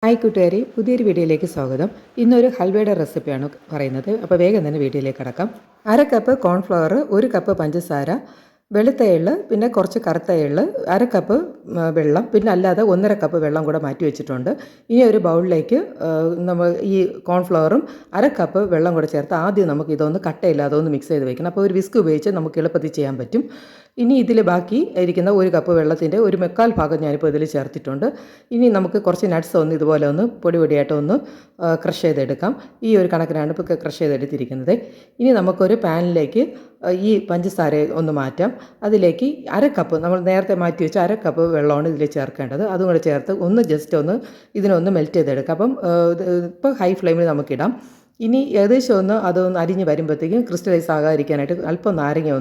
Hi കൂട്ടുകാരി, പുതിയൊരു വീഡിയോയിലേക്ക് സ്വാഗതം. ഇന്നൊരു ഹൽവയുടെ റെസിപ്പിയാണ് പറയുന്നത്. അപ്പോൾ വേഗം തന്നെ വീഡിയോയിലേക്ക് കടക്കാം. 1/2 കപ്പ് കോൺഫ്ലവർ, 1 കപ്പ് പഞ്ചസാര, വെളുത്ത എള്ള്, പിന്നെ കുറച്ച് കറുത്ത എള്ള്, 1/2 കപ്പ് വെള്ളം, പിന്നെ അല്ലാതെ 1.5 കപ്പ് വെള്ളം കൂടെ മാറ്റി വെച്ചിട്ടുണ്ട്. ഇനി ഒരു ബൗളിലേക്ക് നമ്മൾ ഈ കോൺഫ്ലവറും 1/2 കപ്പ് വെള്ളം കൂടെ ചേർത്ത് ആദ്യം നമുക്ക് ഇതൊന്ന് കട്ടയില്ലാതെ ഒന്ന് മിക്സ് ചെയ്ത് വെക്കണം. അപ്പോൾ ഒരു വിസ്ക് ഉപയോഗിച്ച് നമുക്ക് എളുപ്പത്തിൽ ചെയ്യാൻ പറ്റും. ഇനി ഇതിൽ ബാക്കി ഇരിക്കുന്ന 1 കപ്പ് വെള്ളത്തിൻ്റെ 1/4 ഭാഗം ഞാനിപ്പോൾ ഇതിൽ ചേർത്തിട്ടുണ്ട്. ഇനി നമുക്ക് കുറച്ച് നട്ട്സ് ഒന്ന് ഇതുപോലെ ഒന്ന് പൊടിയായിട്ട് ഒന്ന് ക്രഷ് ചെയ്തെടുക്കാം. ഈ ഒരു കണക്കിനാണ് ഇപ്പോൾ ക്രഷ് ചെയ്തെടുത്തിരിക്കുന്നത്. ഇനി നമുക്കൊരു പാനിലേക്ക് ഈ പഞ്ചസാര ഒന്ന് മാറ്റാം. അതിലേക്ക് 1/2 കപ്പ് നമ്മൾ നേരത്തെ മാറ്റി വെച്ച 1/2 കപ്പ് വെള്ളമാണ് ഇതിൽ ചേർക്കേണ്ടത്. അതും കൂടെ ചേർത്ത് ഒന്ന് ജസ്റ്റ് ഒന്ന് ഇതിനൊന്ന് മെൽറ്റ് ചെയ്തെടുക്കാം. അപ്പം ഇപ്പോൾ ഹൈ ഫ്ലെയിമിൽ നമുക്കിടാം. ഇനി ഏകദേശം അതൊന്ന് അരിഞ്ഞ് വരുമ്പോഴത്തേക്കും ക്രിസ്റ്റലൈസ് ആകാതിരിക്കാനായിട്ട് അല്പം നാരങ്ങ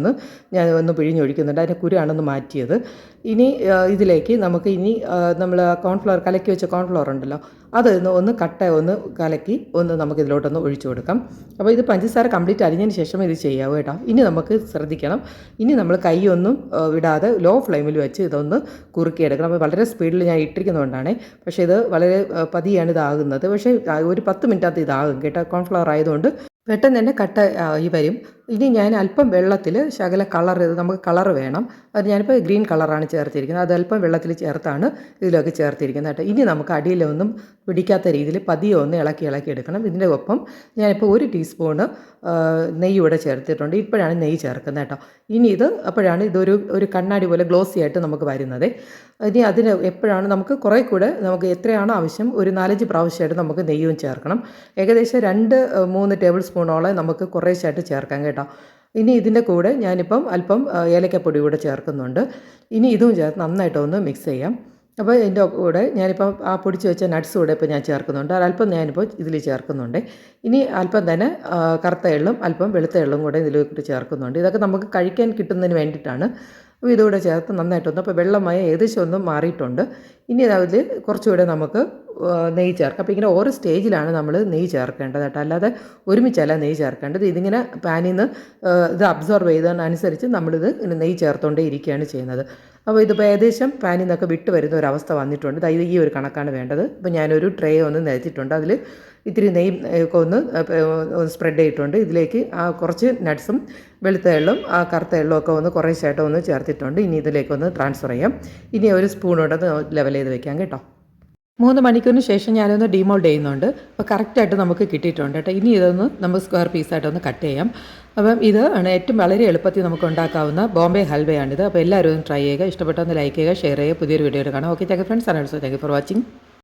ഞാൻ പിഴിഞ്ഞൊഴിക്കുന്നുണ്ട്. അതിൻ്റെ കുരുവാണൊന്ന് മാറ്റിയത്. ഇനി ഇതിലേക്ക് നമുക്ക് നമ്മൾ കോൺഫ്ലവർ കലക്കി വെച്ച കോൺഫ്ലവർ ഉണ്ടല്ലോ, ഒന്ന് കലക്കി നമുക്കിതിലോട്ടൊന്ന് ഒഴിച്ചു കൊടുക്കാം. അപ്പോൾ ഇത് പഞ്ചസാര കംപ്ലീറ്റ് അരിഞ്ഞതിന് ശേഷം ഇത് ചെയ്യാവൂ കേട്ടോ. ഇനി നമുക്ക് ശ്രദ്ധിക്കണം, ഇനി നമ്മൾ കൈയൊന്നും വിടാതെ ലോ ഫ്ലെയിമിൽ വെച്ച് ഇതൊന്ന് കുറുക്കിയെടുക്കണം. അപ്പോൾ വളരെ സ്പീഡിൽ ഞാൻ ഇട്ടിരിക്കുന്നതുകൊണ്ടാണ്. പക്ഷേ ഇത് വളരെ പതിയാണ് ഇതാകുന്നത്. പക്ഷേ ഒരു 10 മിനിറ്റകത്ത് ഇതാകും കേട്ടോ. കോൺഫ്ലവർ ആയതുകൊണ്ട് പെട്ടെന്ന് തന്നെ കട്ട ആയി വരും. ഇനി ഞാൻ അല്പം വെള്ളത്തിൽ ശകല നമുക്ക് കളർ വേണം. അത് ഞാനിപ്പോൾ ഗ്രീൻ കളറാണ് ചേർത്തിരിക്കുന്നത്. അത് അല്പം വെള്ളത്തിൽ ചേർത്താണ് ഇതിലൊക്കെ ചേർത്തിരിക്കുന്നത് കേട്ടോ. ഇനി നമുക്ക് അടിയിലൊന്നും പിടിക്കാത്ത രീതിയിൽ പതിയെ ഒന്ന് ഇളക്കി എടുക്കണം. ഇതിൻ്റെ ഒപ്പം ഞാനിപ്പോൾ 1 ടീസ്പൂണ് നെയ്യ് ഇവിടെ ചേർത്തിട്ടുണ്ട്. ഇപ്പോഴാണ് നെയ്യ് ചേർക്കുന്നത് കേട്ടോ. ഇനി അപ്പോഴാണ് ഒരു കണ്ണാടി പോലെ ഗ്ലോസി ആയിട്ട് നമുക്ക് വരുന്നത്. ഇനി അതിന് എപ്പോഴാണ് നമുക്ക് കുറേ കൂടെ നമുക്ക് എത്രയാണോ ആവശ്യം ഒരു 4-5 പ്രാവശ്യമായിട്ട് നമുക്ക് നെയ്യും ചേർക്കണം. ഏകദേശം 2-3 ടേബിൾ സ്പൂണോളം നമുക്ക് കുറേശ്ശായിട്ട് ചേർക്കാം കേട്ടോ. ഇനി ഇതിൻ്റെ കൂടെ ഞാനിപ്പം അല്പം ഏലക്കപ്പൊടി കൂടെ ചേർക്കുന്നുണ്ട്. ഇനി ഇതും ചേർത്ത് നന്നായിട്ടൊന്ന് മിക്സ് ചെയ്യാം. അപ്പോൾ ഇതിൻ്റെ കൂടെ ഞാനിപ്പം ആ പൊടിച്ച് വെച്ച നട്ട്സ് കൂടെ ഇപ്പോൾ ഞാൻ ചേർക്കുന്നുണ്ട്. അല്പം ഞാനിപ്പോൾ ഇതിൽ ചേർക്കുന്നുണ്ട്. ഇനി അല്പം തന്നെ കറുത്ത എള്ളും അല്പം വെളുത്ത എള്ളും കൂടെ ഇതിലോട്ട് ചേർക്കുന്നുണ്ട്. ഇതൊക്കെ നമുക്ക് കഴിക്കാൻ കിട്ടുന്നതിന് വേണ്ടിയിട്ടാണ്. അപ്പോൾ ഇതുകൂടെ ചേർത്ത് നന്നായിട്ടൊന്ന് അപ്പോൾ വെള്ളമായ ഏകദേശം ഒന്നും മാറിയിട്ടുണ്ട്. ഇനി അതിൽ കുറച്ചുകൂടെ നമുക്ക് നെയ്യ് ചേർക്കാം. അപ്പോൾ ഇങ്ങനെ ഓരോ സ്റ്റേജിലാണ് നമ്മൾ നെയ്യ് ചേർക്കേണ്ടത് കേട്ടോ. അല്ലാതെ ഒരുമിച്ചല്ല നെയ്യ് ചേർക്കേണ്ടത്. ഇതിങ്ങനെ പാനിൽ നിന്ന് ഇത് അബ്സോർവ് ചെയ്തതിനനുസരിച്ച് നമ്മളിത് നെയ്യ് ചേർത്തുകൊണ്ടേ ഇരിക്കുകയാണ് ചെയ്യുന്നത്. അപ്പോൾ ഇതിപ്പോൾ ഏകദേശം പാനിൽ നിന്നൊക്കെ വിട്ട് വരുന്ന ഒരവസ്ഥ വന്നിട്ടുണ്ട്. ഇത് ഈ ഒരു കണക്കാണ് വേണ്ടത്. അപ്പോൾ ഞാനൊരു ട്രേ ഒന്ന് നിരത്തിയിട്ടുണ്ട്. അതിൽ ഇത്തിരി നെയ്യ് ഒക്കെ ഒന്ന് സ്പ്രെഡ് ചെയ്തിട്ടുണ്ട്. ഇതിലേക്ക് കുറച്ച് നട്ട്സും വെളുത്ത എള്ളും കറുത്ത എള്ളും ഒക്കെ കുറേശ്ശായിട്ട് ചേർത്തിട്ടുണ്ട്. ഇനി ഇതിലേക്കൊന്ന് ട്രാൻസ്ഫർ ചെയ്യാം. ഇനി ഒരു സ്പൂണോടെ ലെവൽ ചെയ്ത് വെക്കാം കേട്ടോ. 3 മണിക്കൂറിന് ശേഷം ഞാനൊന്ന് ഡീമോൾഡ് ചെയ്യുന്നുണ്ട്. അപ്പോൾ കറക്റ്റായിട്ട് നമുക്ക് കിട്ടിയിട്ടുണ്ട് കേട്ടോ. ഇനി നമുക്ക് സ്ക്വയർ പീസായിട്ടൊന്ന് കട്ട് ചെയ്യാം. അപ്പം ഇത് ആണ് ഏറ്റവും വളരെ എളുപ്പത്തിൽ നമുക്ക് ഉണ്ടാക്കാവുന്ന ബോംബെ ഹൽവയാണിത്. അപ്പോൾ എല്ലാവരും ഒന്ന് ട്രൈ ചെയ്യുക. ഇഷ്ടപ്പെട്ടൊന്ന് ലൈക്ക് ചെയ്യുക, ഷെയർ ചെയ്യുക. പുതിയൊരു വീഡിയോയിൽ കാണാം. Okay, thank you friends. And also thank you for watching.